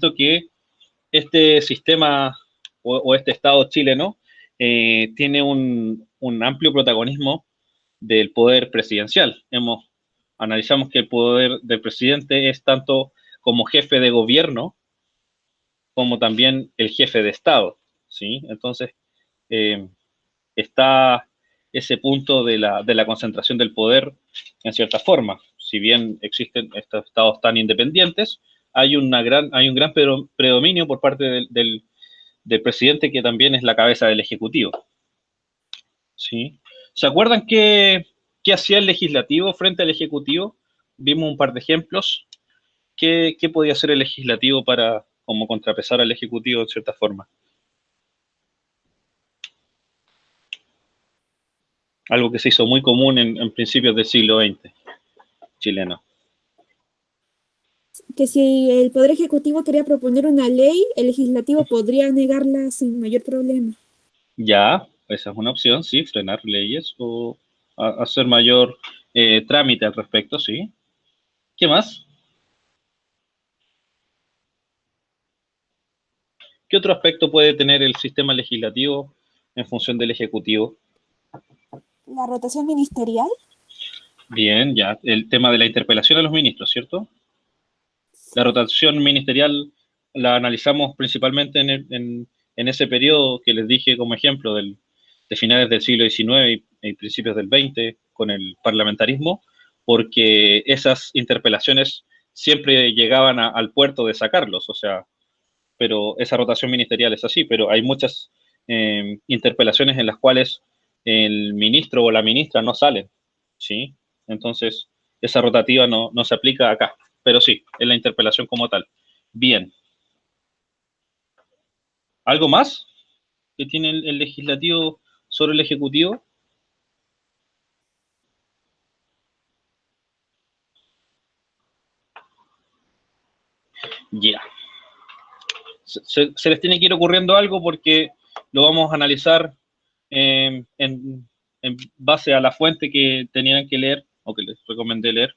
visto que este sistema o este Estado chileno tiene un amplio protagonismo del poder presidencial. Analizamos que el poder del presidente es tanto como jefe de gobierno como también el jefe de Estado, ¿sí? Entonces, eh, está ese punto de la concentración del poder en cierta forma. Si bien existen estos estados tan independientes, hay un gran predominio por parte del presidente, que también es la cabeza del Ejecutivo. ¿Sí? ¿Se acuerdan qué hacía el legislativo frente al Ejecutivo? Vimos un par de ejemplos. ¿Qué podía hacer el legislativo para como contrapesar al Ejecutivo de cierta forma? Algo que se hizo muy común en principios del siglo XX chileno. Que si el Poder Ejecutivo quería proponer una ley, el Legislativo podría negarla sin mayor problema. Ya, esa es una opción, sí, frenar leyes o hacer mayor trámite al respecto, sí. ¿Qué más? ¿Qué otro aspecto puede tener el sistema legislativo en función del Ejecutivo? La rotación ministerial. Bien, ya, el tema de la interpelación a los ministros, ¿cierto? La rotación ministerial la analizamos principalmente en ese periodo que les dije como ejemplo de finales del siglo XIX y principios del XX con el parlamentarismo, porque esas interpelaciones siempre llegaban al puerto de sacarlos, o sea, pero esa rotación ministerial es así, pero hay muchas interpelaciones en las cuales el ministro o la ministra no salen, ¿sí? Entonces, esa rotativa no se aplica acá, pero sí, en la interpelación como tal. Bien. ¿Algo más que tiene el legislativo sobre el ejecutivo? Ya. Yeah. Se les tiene que ir ocurriendo algo porque lo vamos a analizar en base a la fuente que tenían que leer o que les recomendé leer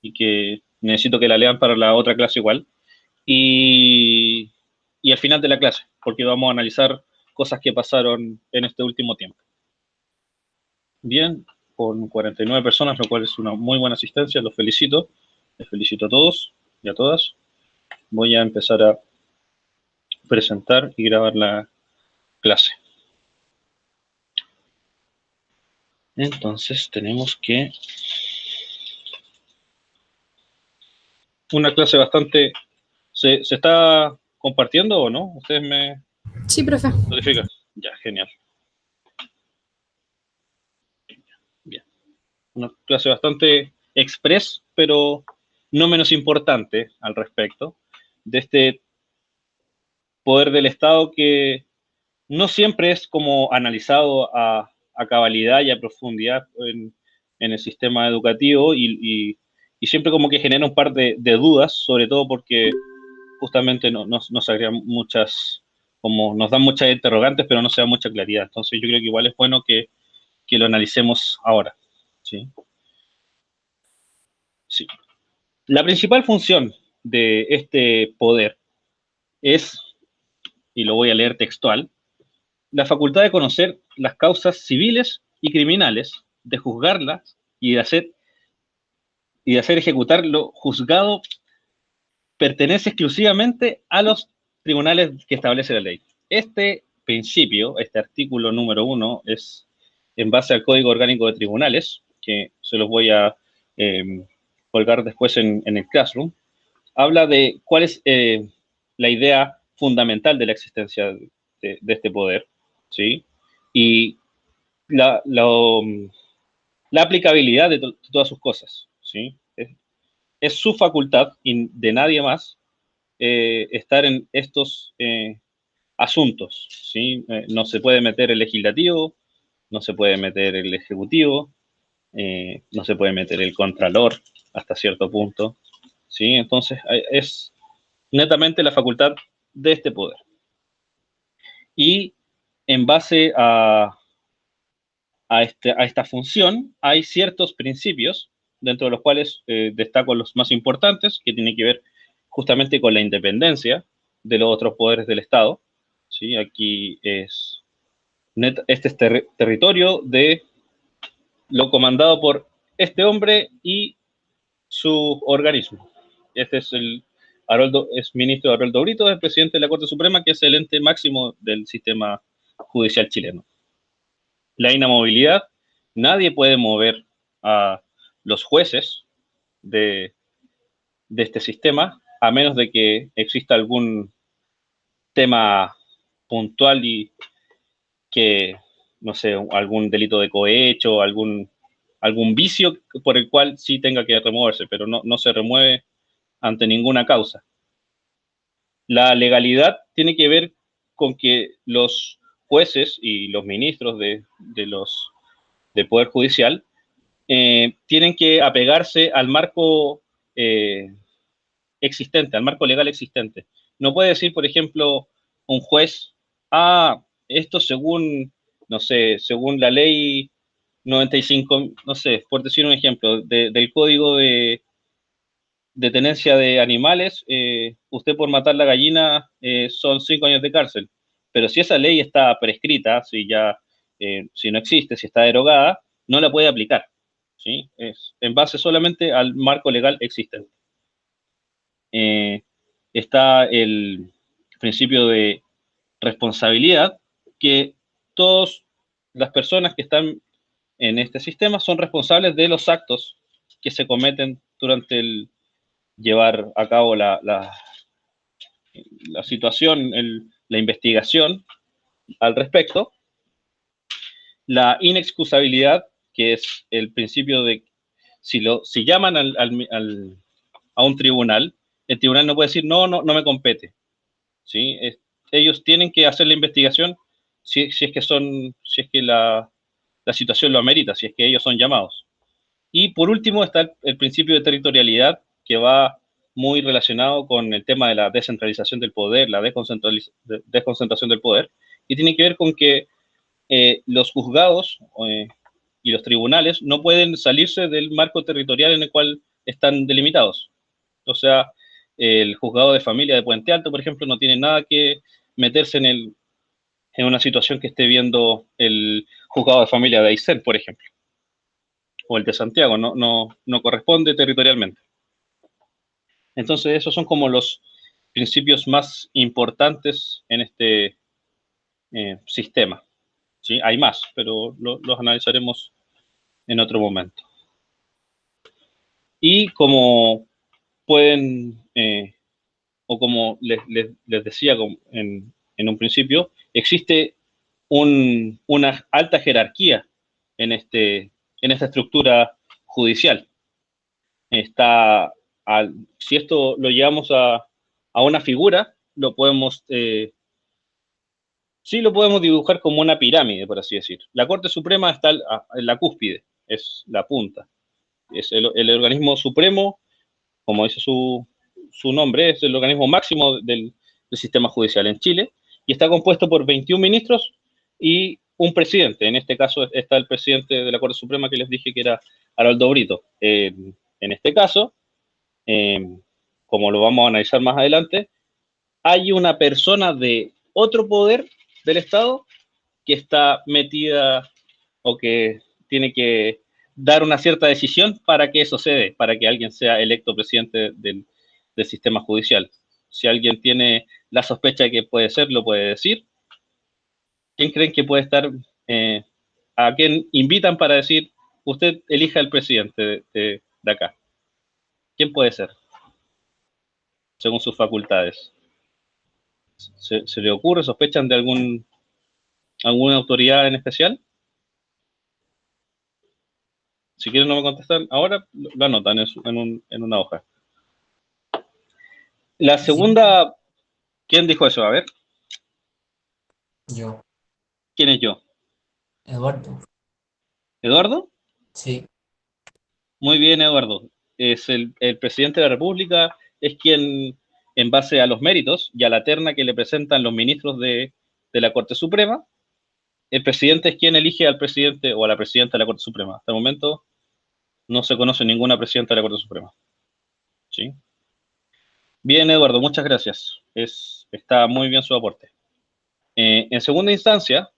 y que necesito que la lean para la otra clase igual. Y, y al final de la clase, porque vamos a analizar cosas que pasaron en este último tiempo. Bien, con 49 personas, lo cual es una muy buena asistencia, los felicito. Les felicito a todos y a todas. Voy a empezar a presentar y grabar la clase. Entonces tenemos que una clase bastante... ¿Se está compartiendo o no? ¿Ustedes me Sí, profe. notifican? Ya, genial. Bien. Una clase bastante express, pero no menos importante al respecto, de este poder del Estado que no siempre es como analizado a cabalidad y a profundidad en el sistema educativo y siempre como que genera un par de dudas, sobre todo porque justamente nos agregan muchas, como nos dan muchas interrogantes, pero no se da mucha claridad. Entonces yo creo que igual es bueno que lo analicemos ahora. ¿Sí? Sí. La principal función de este poder es, y lo voy a leer textual, la facultad de conocer las causas civiles y criminales, de juzgarlas y de hacer ejecutar lo juzgado pertenece exclusivamente a los tribunales que establece la ley. Este principio, este artículo número 1, es en base al Código Orgánico de Tribunales, que se los voy a colgar después en el Classroom, habla de cuál es la idea fundamental de la existencia de este poder, ¿sí? Y la aplicabilidad de todas sus cosas, ¿sí? Es su facultad y de nadie más estar en estos asuntos, ¿sí? No se puede meter el legislativo, no se puede meter el ejecutivo, no se puede meter el contralor hasta cierto punto, ¿sí? Entonces es netamente la facultad de este poder. Y en base a esta función hay ciertos principios, dentro de los cuales destaco los más importantes, que tienen que ver justamente con la independencia de los otros poderes del Estado. ¿Sí? Aquí este es territorio de lo comandado por este hombre y su organismo. Este es es ministro Haroldo Brito, es presidente de la Corte Suprema, que es el ente máximo del sistema judicial chileno. La inamovilidad, nadie puede mover a los jueces de este sistema, a menos de que exista algún tema puntual y que, no sé, algún delito de cohecho, algún vicio por el cual sí tenga que removerse, pero no se remueve ante ninguna causa. La legalidad tiene que ver con que los jueces y los ministros del Poder Judicial tienen que apegarse al marco existente, al marco legal existente. No puede decir, por ejemplo, un juez, esto según, no sé, según la ley 95, no sé, por decir un ejemplo, del Código de Tenencia de Animales, usted por matar la gallina son 5 años de cárcel. Pero si esa ley está prescrita, si no existe, si está derogada, no la puede aplicar. ¿Sí? Es en base solamente al marco legal existente. Está el principio de responsabilidad, que todas las personas que están en este sistema son responsables de los actos que se cometen durante el llevar a cabo la situación, la investigación al respecto. La inexcusabilidad, que es el principio de si llaman a un tribunal, el tribunal no puede decir no me compete. ¿Sí? Ellos tienen que hacer la investigación si es que la situación lo amerita, si es que ellos son llamados. Y por último está el principio de territorialidad, que va muy relacionado con el tema de la descentralización del poder, la desconcentración del poder, y tiene que ver con que los juzgados y los tribunales no pueden salirse del marco territorial en el cual están delimitados. O sea, el juzgado de familia de Puente Alto, por ejemplo, no tiene nada que meterse en una situación que esté viendo el juzgado de familia de Aysén, por ejemplo, o el de Santiago, no corresponde territorialmente. Entonces, esos son como los principios más importantes en este sistema. ¿Sí? Hay más, pero los analizaremos en otro momento. Y como pueden, o como les decía en un principio, existe una alta jerarquía en esta estructura judicial. Si esto lo llevamos a una figura, sí lo podemos dibujar como una pirámide, por así decir. La Corte Suprema está en la cúspide, es la punta. Es el organismo supremo, como dice su nombre, es el organismo máximo del sistema judicial en Chile, y está compuesto por 21 ministros y un presidente. En este caso está el presidente de la Corte Suprema que les dije que era Haroldo Brito. En este caso, como lo vamos a analizar más adelante, hay una persona de otro poder del Estado que está metida o que tiene que dar una cierta decisión para que eso se dé, para que alguien sea electo presidente del sistema judicial. Si alguien tiene la sospecha de que puede ser, lo puede decir. ¿Quién creen que puede estar? ¿A quién invitan para decir, usted elija al presidente de acá? ¿Quién puede ser? Según sus facultades. ¿Se le ocurre? ¿Sospechan de alguna autoridad en especial? Si quieren no me contestan ahora, lo anotan en una hoja. La segunda, ¿quién dijo eso? A ver. Yo. ¿Quién es yo? Eduardo. ¿Eduardo? Sí. Muy bien, Eduardo. Es el presidente de la República, es quien, en base a los méritos y a la terna que le presentan los ministros de la Corte Suprema, el presidente es quien elige al presidente o a la presidenta de la Corte Suprema. Hasta el momento no se conoce ninguna presidenta de la Corte Suprema. ¿Sí? Bien, Eduardo, muchas gracias. Está muy bien su aporte. En segunda instancia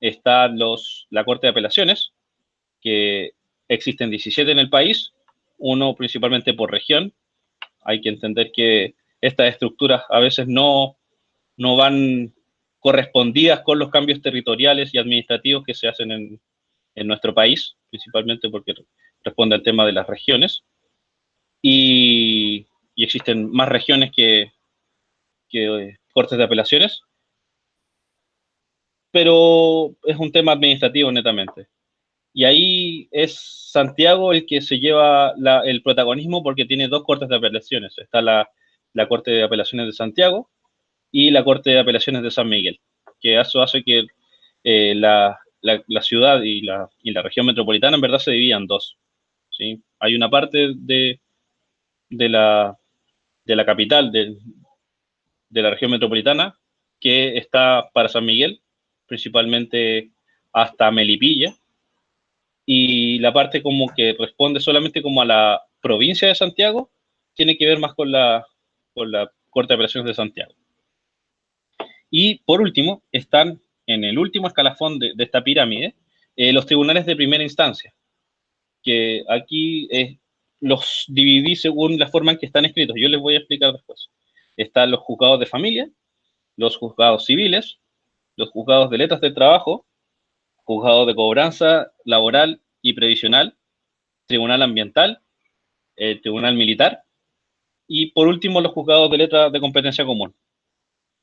está la Corte de Apelaciones, que existen 17 en el país, uno principalmente por región. Hay que entender que estas estructuras a veces no van correspondidas con los cambios territoriales y administrativos que se hacen en nuestro país, principalmente porque responde al tema de las regiones. Y existen más regiones que cortes de apelaciones, pero es un tema administrativo netamente. Y ahí es Santiago el que se lleva el protagonismo porque tiene dos cortes de apelaciones. Está la Corte de Apelaciones de Santiago y la Corte de Apelaciones de San Miguel, que eso hace que la ciudad y la región metropolitana en verdad se dividan en dos. ¿Sí? Hay una parte de la capital de la región metropolitana que está para San Miguel, principalmente hasta Melipilla, y la parte como que responde solamente como a la provincia de Santiago, tiene que ver más con la Corte de Apelaciones de Santiago. Y por último, están en el último escalafón de esta pirámide los tribunales de primera instancia, que aquí los dividí según la forma en que están escritos. Yo les voy a explicar después. Están los juzgados de familia, los juzgados civiles, los juzgados de letras del trabajo, juzgados de cobranza laboral y previsional, tribunal ambiental, tribunal militar y por último los juzgados de letras de competencia común.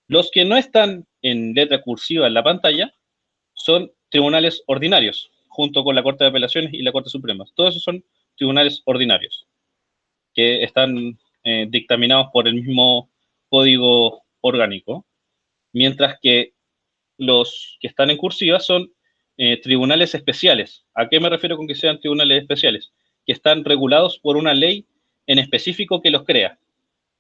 Los que no están en letra cursiva en la pantalla son tribunales ordinarios, junto con la Corte de Apelaciones y la Corte Suprema. Todos esos son tribunales ordinarios, que están dictaminados por el mismo código orgánico, mientras que los que están en cursiva son tribunales especiales. ¿A qué me refiero con que sean tribunales especiales? Que están regulados por una ley en específico que los crea.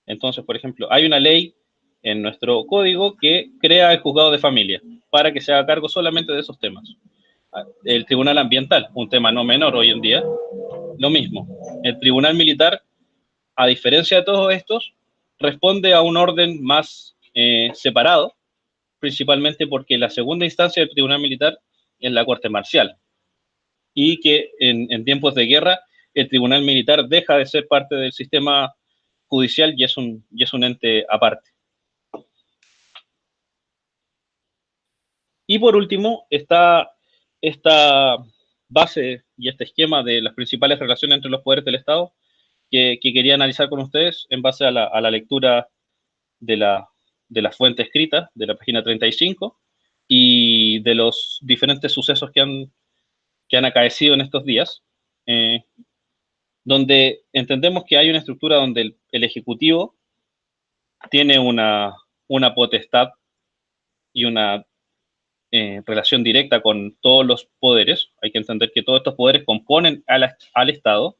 Entonces, por ejemplo, hay una ley en nuestro código que crea el juzgado de familia para que se haga cargo solamente de esos temas. El tribunal ambiental, un tema no menor hoy en día, lo mismo. El tribunal militar, a diferencia de todos estos, responde a un orden más separado, principalmente porque la segunda instancia del tribunal militar es la corte marcial y que en tiempos de guerra el tribunal militar deja de ser parte del sistema judicial y es un ente aparte. Y por último está esta base y este esquema de las principales relaciones entre los poderes del Estado que quería analizar con ustedes en base a la lectura de la fuente escrita, de la página 35, y de los diferentes sucesos que han acaecido en estos días, donde entendemos que hay una estructura donde el Ejecutivo tiene una potestad y una relación directa con todos los poderes. Hay que entender que todos estos poderes componen al Estado.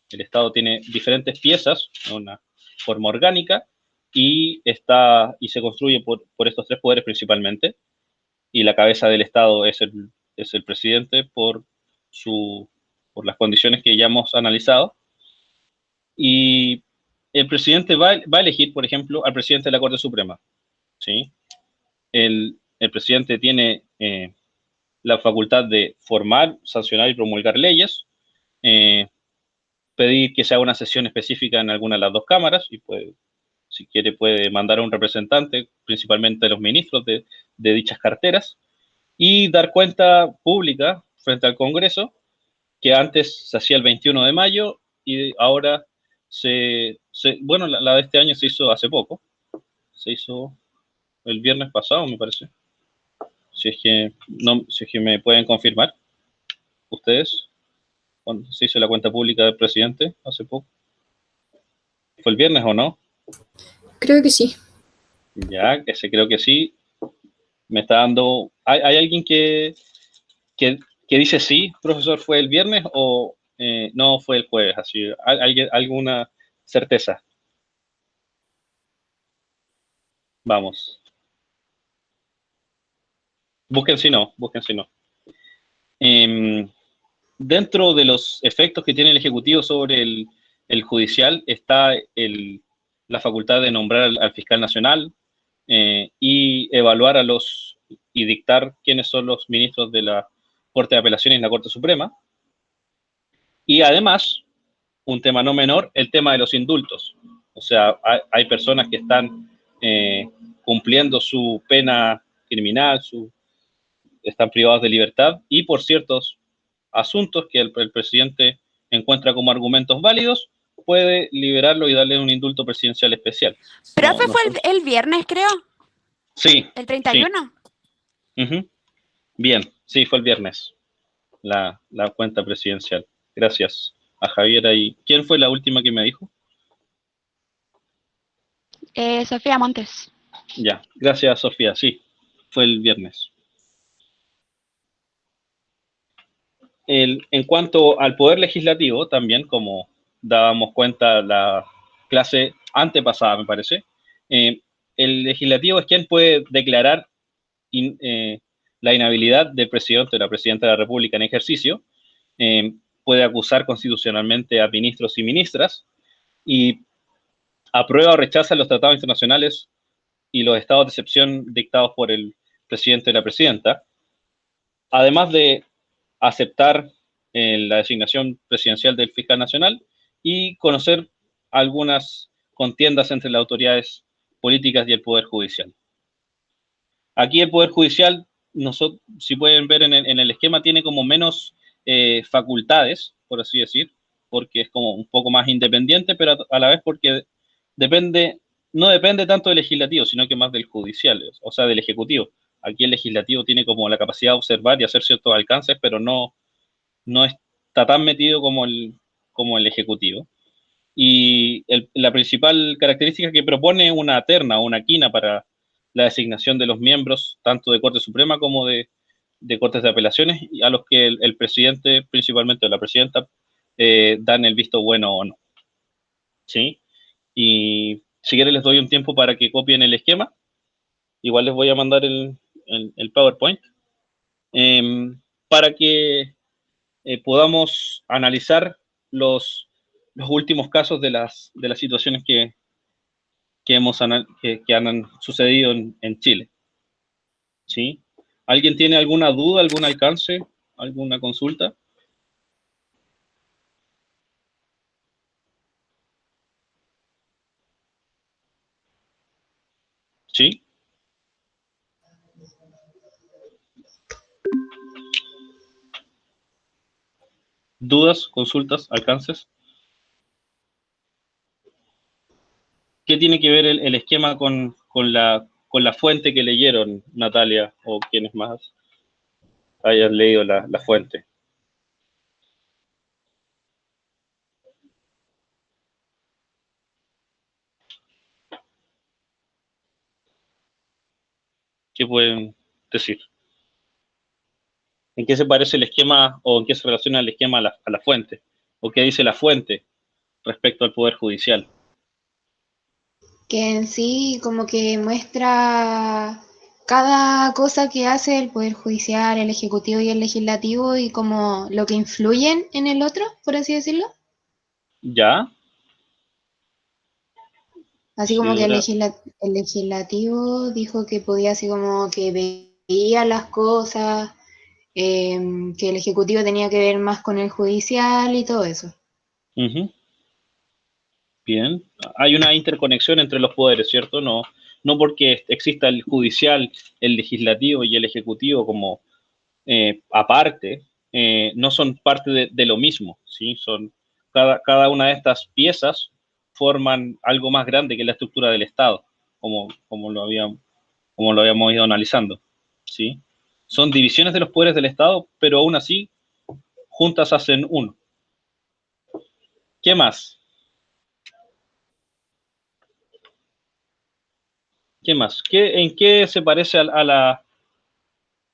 El Estado tiene diferentes piezas, una forma orgánica, y se construye por estos tres poderes principalmente. Y la cabeza del Estado es el presidente por las condiciones que ya hemos analizado. Y el presidente va a elegir, por ejemplo, al presidente de la Corte Suprema. ¿Sí? El presidente tiene la facultad de formar, sancionar y promulgar leyes, pedir que se haga una sesión específica en alguna de las dos cámaras y si quiere puede mandar a un representante, principalmente de los ministros de dichas carteras, y dar cuenta pública frente al Congreso, que antes se hacía el 21 de mayo y ahora bueno, la de este año se hizo hace poco, se hizo el viernes pasado, me parece. Si es que me pueden confirmar ustedes, cuando se hizo la cuenta pública del presidente hace poco. ¿Fue el viernes o no? Creo que sí. Ya, ese creo que sí. Me está dando... ¿Hay alguien que dice sí, profesor, fue el viernes o no fue el jueves? Así, ¿alguna certeza? Vamos. Busquen si no. Dentro de los efectos que tiene el Ejecutivo sobre el judicial está la facultad de nombrar al fiscal nacional y evaluar y dictar quiénes son los ministros de la Corte de Apelaciones y la Corte Suprema. Y además, un tema no menor, el tema de los indultos. O sea, hay personas que están cumpliendo su pena criminal, están privados de libertad y por ciertos asuntos que el presidente encuentra como argumentos válidos, puede liberarlo y darle un indulto presidencial especial. Profe, fue el viernes, creo. Sí. ¿El 31? Sí. Bien, sí, fue el viernes la cuenta presidencial. Gracias a Javier. ¿Y quién fue la última que me dijo? Sofía Montes. Ya, gracias Sofía, sí, fue el viernes. En cuanto al poder legislativo, también como dábamos cuenta la clase antepasada, me parece, el legislativo es quien puede declarar la inhabilidad del presidente o la presidenta de la República en ejercicio, puede acusar constitucionalmente a ministros y ministras y aprueba o rechaza los tratados internacionales y los estados de excepción dictados por el presidente o la presidenta, además de aceptar la designación presidencial del fiscal nacional y conocer algunas contiendas entre las autoridades políticas y el Poder Judicial. Aquí el Poder Judicial, si pueden ver en el esquema, tiene como menos facultades, por así decir, porque es como un poco más independiente, pero a la vez porque no depende tanto del legislativo, sino que más del judicial, o sea, del ejecutivo. Aquí el legislativo tiene como la capacidad de observar y hacer ciertos alcances, pero no está tan metido como el ejecutivo. Y la principal característica que propone una terna o una quina para la designación de los miembros, tanto de Corte Suprema como de Cortes de Apelaciones, a los que el presidente, principalmente la presidenta, dan el visto bueno o no. ¿Sí? Y si quieren les doy un tiempo para que copien el esquema. Igual les voy a mandar el PowerPoint para que podamos analizar los últimos casos de las situaciones que han sucedido en Chile. ¿Sí? ¿Alguien tiene alguna duda, algún alcance, alguna consulta? ¿Sí? ¿Dudas, consultas, alcances? ¿Qué tiene que ver el esquema con la fuente que leyeron, Natalia, o quienes más hayan leído la fuente? ¿Qué pueden decir? ¿En qué se parece el esquema o en qué se relaciona el esquema a la fuente? ¿O qué dice la fuente respecto al Poder Judicial? Que en sí como que muestra cada cosa que hace el Poder Judicial, el Ejecutivo y el Legislativo y como lo que influyen en el otro, por así decirlo. ¿Ya? Así como que el Isidora. Legislativo dijo que podía así como que veía las cosas, que el Ejecutivo tenía que ver más con el Judicial y todo eso. Uh-huh. Bien. Hay una interconexión entre los poderes, ¿cierto? No porque exista el judicial, el legislativo y el ejecutivo como aparte, no son parte de lo mismo, ¿sí? Cada una de estas piezas forman algo más grande que la estructura del Estado, como lo habíamos ido analizando, ¿sí? Son divisiones de los poderes del Estado, pero aún así, juntas hacen uno. ¿Qué más? ¿Qué más? ¿En qué se parece a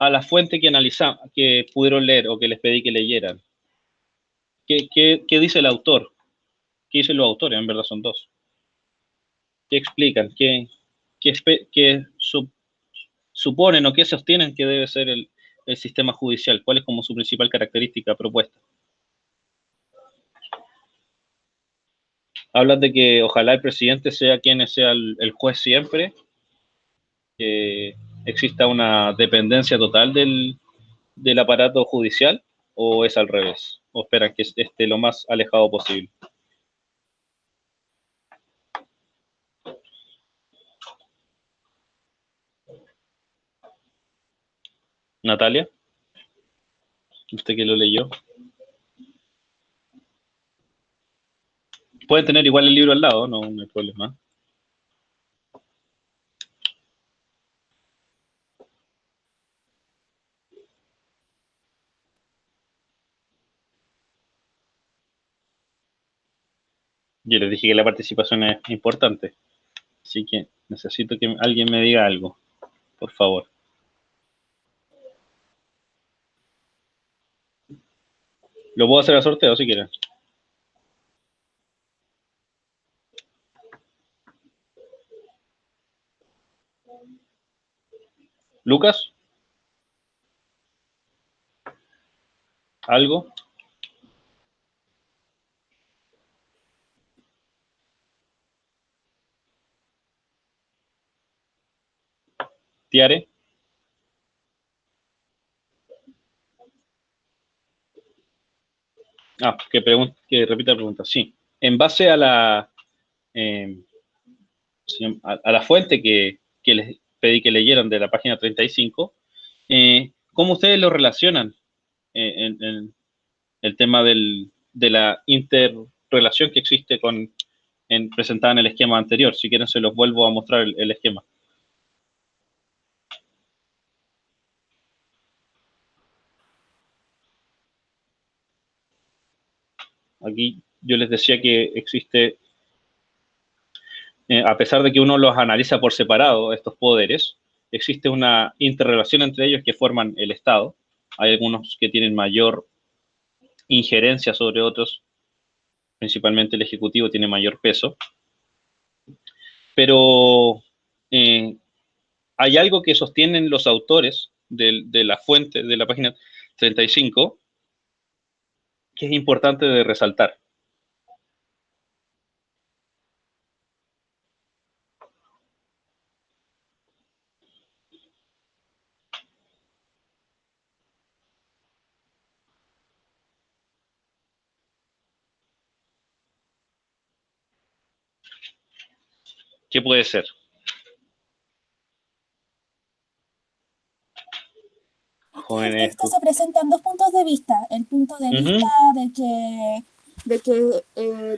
la fuente que pudieron leer o que les pedí que leyeran? ¿Qué dice el autor? ¿Qué dicen los autores? En verdad son dos. ¿Qué explican? ¿Qué suponen o qué sostienen que debe ser el sistema judicial? ¿Cuál es como su principal característica propuesta? Hablan de que ojalá el presidente sea quien sea el juez siempre, que exista una dependencia total del aparato judicial, o es al revés, o esperan que esté lo más alejado posible. Natalia, usted que lo leyó. Pueden tener igual el libro al lado, no, no hay problema. Yo les dije que la participación es importante, así que necesito que alguien me diga algo, por favor. Lo puedo hacer a sorteo si quieren. Lucas, ¿algo? Tiare. Que repita la pregunta. Sí. En base a la fuente que les pedí que leyeran de la página 35, ¿cómo ustedes lo relacionan en el tema de la interrelación que existe presentada en el esquema anterior? Si quieren se los vuelvo a mostrar el esquema. Aquí yo les decía que existe, a pesar de que uno los analiza por separado, estos poderes, existe una interrelación entre ellos que forman el Estado. Hay algunos que tienen mayor injerencia sobre otros, principalmente el Ejecutivo tiene mayor peso. Pero hay algo que sostienen los autores de la fuente de la página 35 que es importante de resaltar. ¿Qué puede ser? En el texto se presentan dos puntos de vista. El punto de vista de que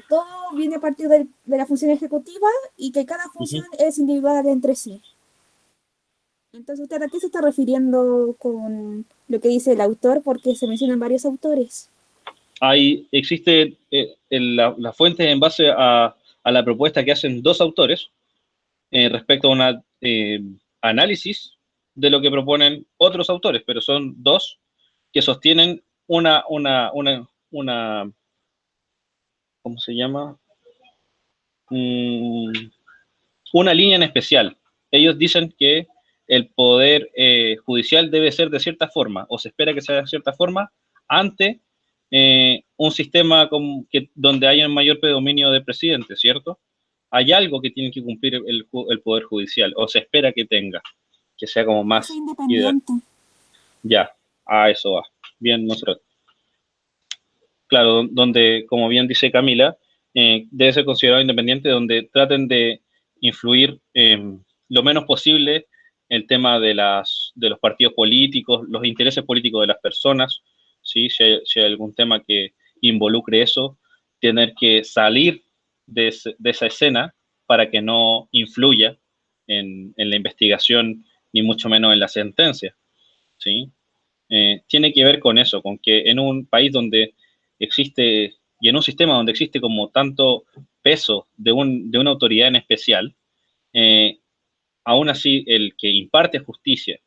todo viene a partir de la función ejecutiva y que cada función es individual entre sí. Entonces, ¿usted a qué se está refiriendo con lo que dice el autor? Porque se mencionan varios autores. Existe la fuente en base a la propuesta que hacen dos autores respecto a un análisis de lo que proponen otros autores, pero son dos que sostienen una ¿cómo se llama? Una línea en especial. Ellos dicen que el poder judicial debe ser de cierta forma, o se espera que sea de cierta forma, ante un sistema donde haya un mayor predominio de presidente, ¿cierto? Hay algo que tiene que cumplir el Poder Judicial, o se espera que tenga, que sea como más independiente. Ya, a eso va. Bien, nosotros. Claro, donde, como bien dice Camila, debe ser considerado independiente, donde traten de influir lo menos posible el tema de los partidos políticos, los intereses políticos de las personas, ¿sí? Si hay algún tema que involucre eso, tener que salir de esa escena para que no influya en la investigación, ni mucho menos en la sentencia, ¿sí? Tiene que ver con eso, con que en un país donde existe, y en un sistema donde existe como tanto peso de una autoridad en especial, aún así el que imparte justicia,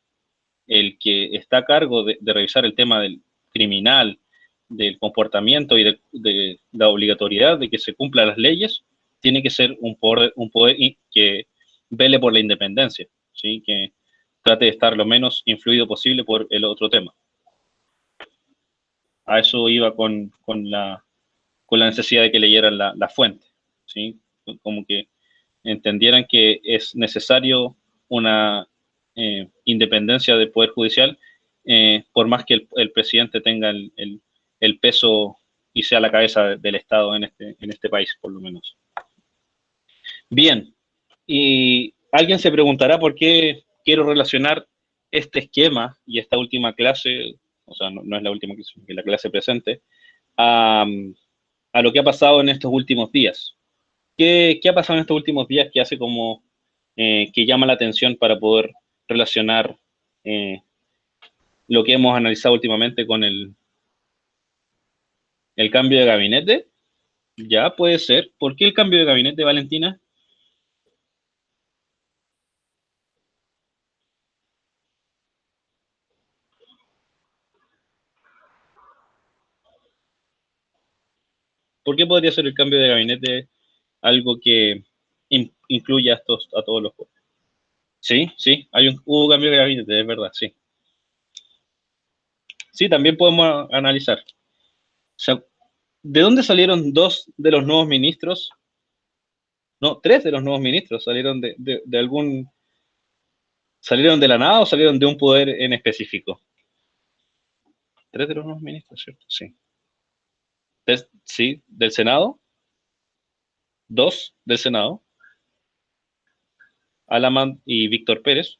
el que está a cargo de revisar el tema del criminal, del comportamiento y de la obligatoriedad de que se cumplan las leyes, tiene que ser un poder que vele por la independencia, ¿sí? Que trate de estar lo menos influido posible por el otro tema. A eso iba con la necesidad de que leyeran la fuente, ¿sí? Como que entendieran que es necesario una independencia del Poder Judicial, por más que el presidente tenga el peso y sea la cabeza del Estado en este país, por lo menos. Bien, y alguien se preguntará por qué quiero relacionar este esquema y esta última clase, o sea, no es la última clase, es la clase presente, a lo que ha pasado en estos últimos días. ¿Qué ha pasado en estos últimos días que hace como que llama la atención para poder relacionar lo que hemos analizado últimamente con el cambio de gabinete? Ya puede ser. ¿Por qué el cambio de gabinete, Valentina? ¿Por qué podría ser el cambio de gabinete algo que incluya a todos los jueces? Sí, sí, hubo cambio de gabinete, es verdad, sí. Sí, también podemos analizar. O sea, ¿de dónde salieron dos de los nuevos ministros? No, tres de los nuevos ministros salieron de algún... ¿Salieron de la nada o salieron de un poder en específico? Tres de los nuevos ministros, ¿cierto? Sí. Sí, del Senado. Dos del Senado. Alamán y Víctor Pérez.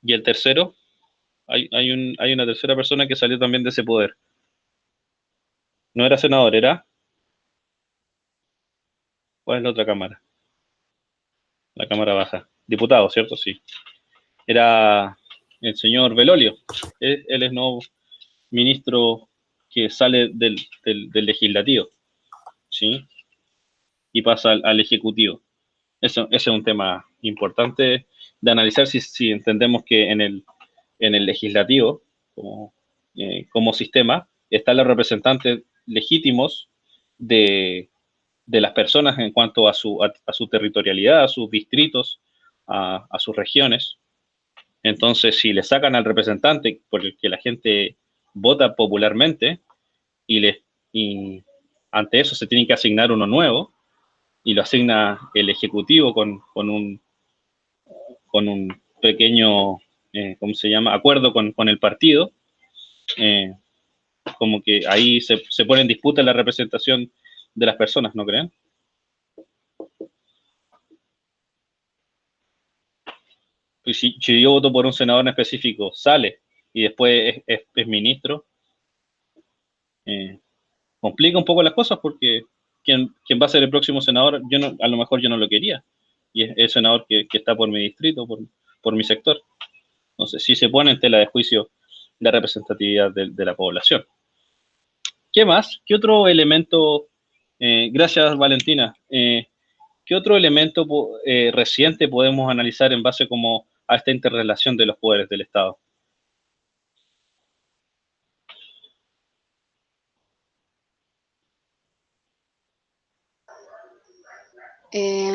Y el tercero, hay una tercera persona que salió también de ese poder. No era senador, era... ¿Cuál es la otra cámara? La cámara baja. Diputado, ¿cierto? Sí. Era el señor Belolio. Él es nuevo ministro que sale del legislativo, ¿sí? Y pasa al ejecutivo. Ese es un tema importante de analizar si entendemos que en el legislativo, como sistema, están los representantes legítimos de las personas en cuanto a su territorialidad, a sus distritos, a sus regiones. Entonces, si le sacan al representante por el que la gente vota popularmente y ante eso se tiene que asignar uno nuevo y lo asigna el Ejecutivo con un pequeño, ¿cómo se llama?, acuerdo con el partido, como que ahí se pone en disputa la representación de las personas, ¿no creen? Pues si yo voto por un senador en específico, sale y después es ministro, complica un poco las cosas porque quien va a ser el próximo senador, a lo mejor yo no lo quería, y es el senador que está por mi distrito, por mi sector. Entonces, sí se pone en tela de juicio la representatividad de la población. ¿Qué más? ¿Qué otro elemento? Gracias, Valentina. ¿Qué otro elemento reciente podemos analizar en base como a esta interrelación de los poderes del Estado?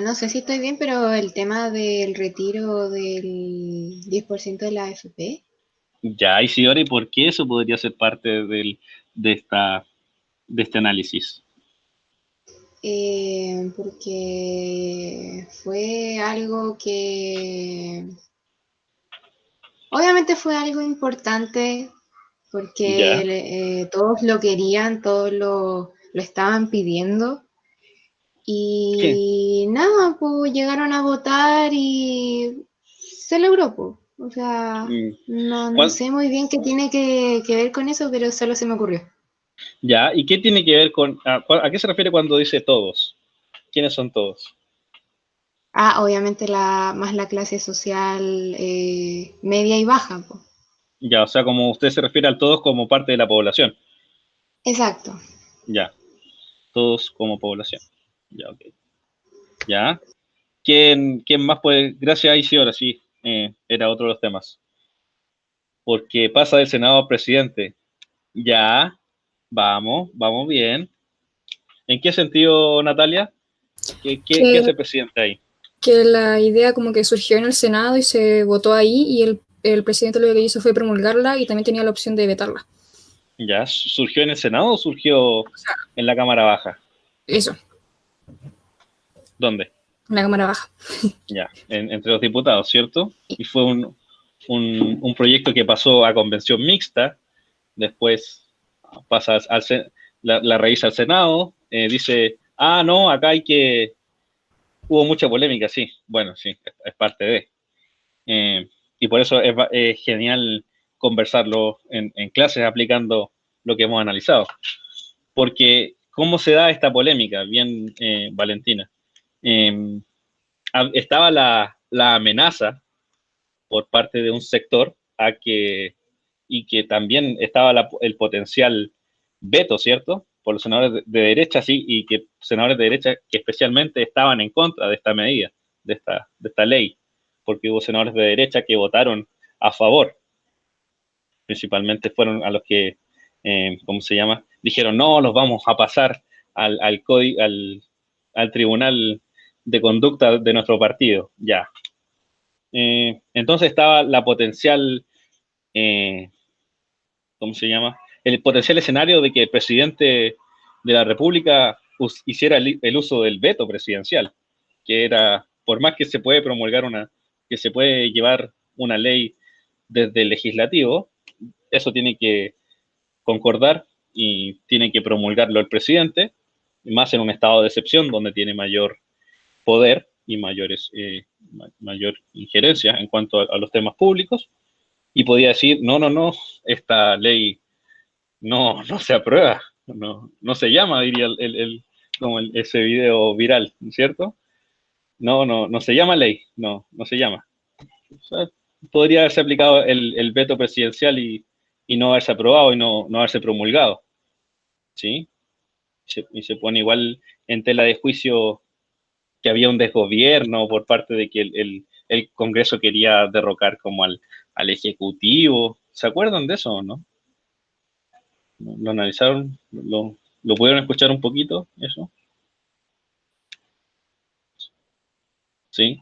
No sé si estoy bien, pero el tema del retiro del 10% de la AFP. Ya, Isidora, ¿y por qué eso podría ser parte de este análisis? Porque fue algo que obviamente fue algo importante porque todos lo querían, todos lo estaban pidiendo y nada, pues llegaron a votar y se logró, pues. O sea, no sé muy bien qué tiene que ver con eso, pero solo se me ocurrió. Ya, ¿y qué tiene que ver con... ¿A qué se refiere cuando dice todos? ¿Quiénes son todos? Obviamente más la clase social media y baja, pues. Ya, o sea, como usted se refiere a todos como parte de la población. Exacto. Ya, todos como población. Ya, ok. Ya. ¿Quién más puede...? Gracias, Isidora, sí, era otro de los temas. Porque pasa del Senado al presidente. Ya, vamos bien. ¿En qué sentido, Natalia? ¿Qué hace el presidente ahí? Que la idea como que surgió en el Senado y se votó ahí y el presidente lo que hizo fue promulgarla y también tenía la opción de vetarla. ¿Ya? ¿Surgió en el Senado o surgió en la Cámara Baja? Eso. ¿Dónde? En la Cámara Baja. Ya, entre los diputados, ¿cierto? Y fue un proyecto que pasó a convención mixta, después pasa la revisa al Senado, dice, no, acá hubo mucha polémica, sí, bueno, sí, es parte de. Y por eso es genial conversarlo en clases aplicando lo que hemos analizado. Porque, ¿cómo se da esta polémica? Bien, Valentina. Estaba la amenaza por parte de un sector y que también estaba el potencial veto, ¿cierto? Por los senadores de derecha, sí, y que senadores de derecha que especialmente estaban en contra de esta medida, de esta ley, porque hubo senadores de derecha que votaron a favor. Principalmente fueron a los que, ¿cómo se llama? Dijeron, no, los vamos a pasar al tribunal de conducta de nuestro partido, ya. Entonces estaba la potencial, ¿cómo se llama? El potencial escenario de que el presidente de la República hiciera el uso del veto presidencial, que era, por más que se puede que se puede llevar una ley desde el legislativo, eso tiene que concordar y tiene que promulgarlo el presidente, más en un estado de excepción donde tiene mayor poder y mayor injerencia en cuanto a los temas públicos, y podía decir, no, esta ley no se aprueba, no se llama, diría como ese video viral, ¿cierto? No se llama ley, no se llama. O sea, podría haberse aplicado el veto presidencial y no haberse aprobado y no haberse promulgado, ¿sí? Y se pone igual en tela de juicio que había un desgobierno por parte de que el Congreso quería derrocar como al Ejecutivo. ¿Se acuerdan de eso o no? ¿Lo analizaron? ¿Lo pudieron escuchar un poquito, eso? Sí,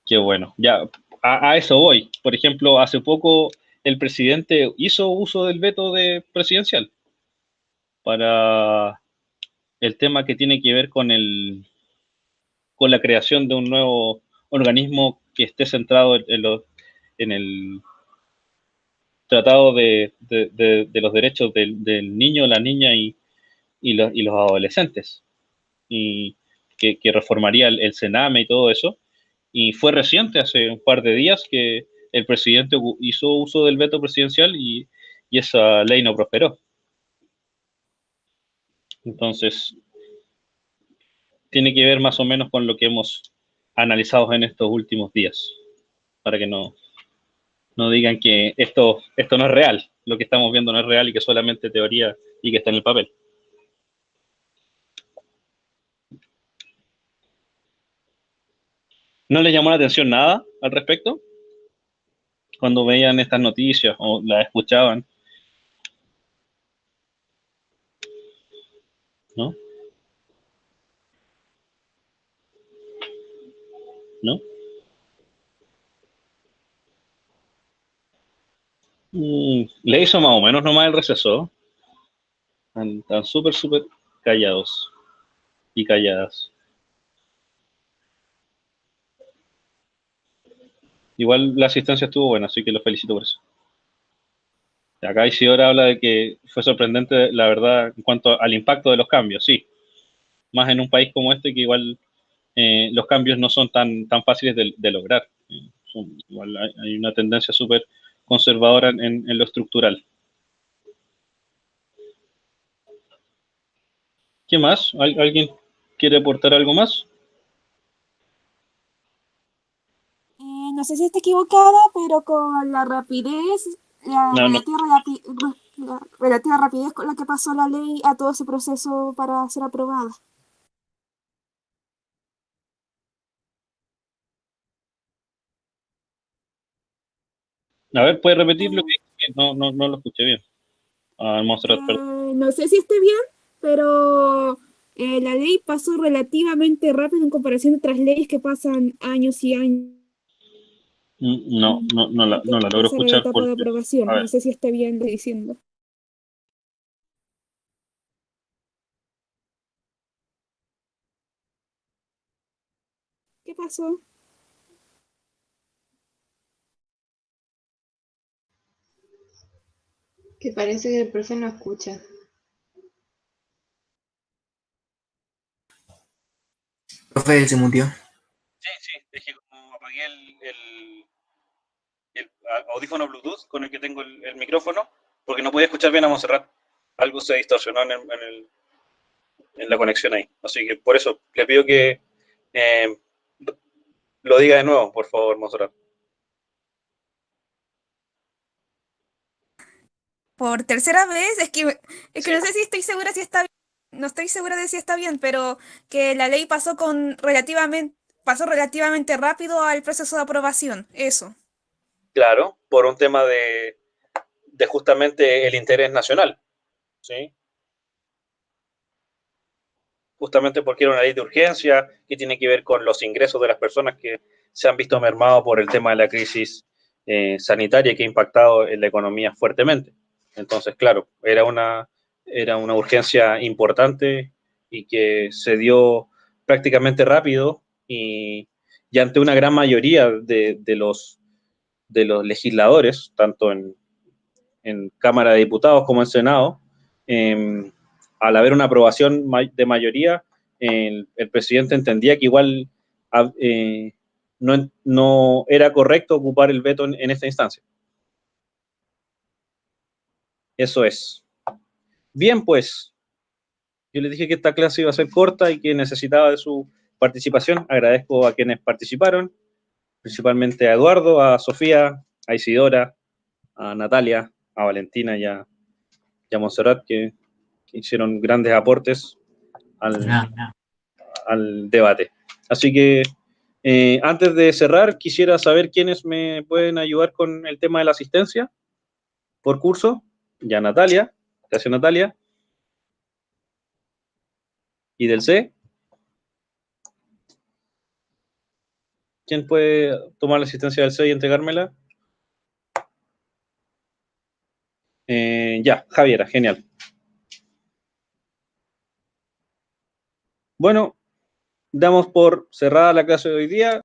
qué bueno. Ya, a eso voy. Por ejemplo, hace poco el presidente hizo uso del veto presidencial para el tema que tiene que ver con la creación de un nuevo organismo que esté centrado en el tratado de los derechos del niño, la niña y los adolescentes, y que reformaría el Sename y todo eso. Y fue reciente, hace un par de días, que el presidente hizo uso del veto presidencial y esa ley no prosperó. Entonces, tiene que ver más o menos con lo que hemos analizado en estos últimos días, para que no digan que esto no es real, lo que estamos viendo no es real y que es solamente teoría y que está en el papel. ¿No les llamó la atención nada al respecto? Cuando veían estas noticias o las escuchaban, ¿no? ¿No? Le hizo más o menos nomás el receso. Están súper callados y calladas. Igual la asistencia estuvo buena, así que los felicito por eso. Acá Isidora habla de que fue sorprendente, la verdad, en cuanto al impacto de los cambios, sí. Más en un país como este, que igual los cambios no son tan fáciles de lograr. Igual hay una tendencia súper conservadora en lo estructural. ¿Qué más? ¿Alguien quiere aportar algo más? No sé si estoy equivocada, pero con la rapidez, la No. relativa rapidez con la que pasó la ley a todo ese proceso para ser aprobada. A ver, ¿puedes repetir lo que no lo escuché bien? Montserrat, perdón. No sé si esté bien, pero la ley pasó relativamente rápido en comparación a otras leyes que pasan años y años No la logro pasar a la escuchar etapa de porque, aprobación. a ver, No sé si esté bien diciendo. pasó? Que parece que el profe no escucha. Profe, se murió. Sí, es que como apagué el audífono Bluetooth con el que tengo el micrófono, porque no podía escuchar bien a Montserrat. Algo se distorsionó en la conexión ahí. Así que por eso le pido que lo diga de nuevo, por favor, Montserrat. Por tercera vez, es que Sí. no sé si estoy segura si está bien, no estoy segura de si está bien, pero que la ley pasó relativamente rápido al proceso de aprobación, eso. Claro, por un tema de justamente el interés nacional, ¿sí? Justamente porque era una ley de urgencia que tiene que ver con los ingresos de las personas que se han visto mermados por el tema de la crisis sanitaria que ha impactado en la economía fuertemente. Entonces, claro, era una urgencia importante y que se dio prácticamente rápido y ante una gran mayoría de los legisladores, tanto en Cámara de Diputados como en Senado, al haber una aprobación de mayoría, el presidente entendía que igual no era correcto ocupar el veto en esta instancia. Eso es. Bien, pues, yo les dije que esta clase iba a ser corta y que necesitaba de su participación. Agradezco a quienes participaron, principalmente a Eduardo, a Sofía, a Isidora, a Natalia, a Valentina y a Montserrat, que hicieron grandes aportes al debate. Así que antes de cerrar, quisiera saber quiénes me pueden ayudar con el tema de la asistencia por curso. Ya Natalia, gracias Natalia. ¿Y del C? ¿Quién puede tomar la asistencia del C y entregármela? Ya, Javiera, genial. Bueno, damos por cerrada la clase de hoy día.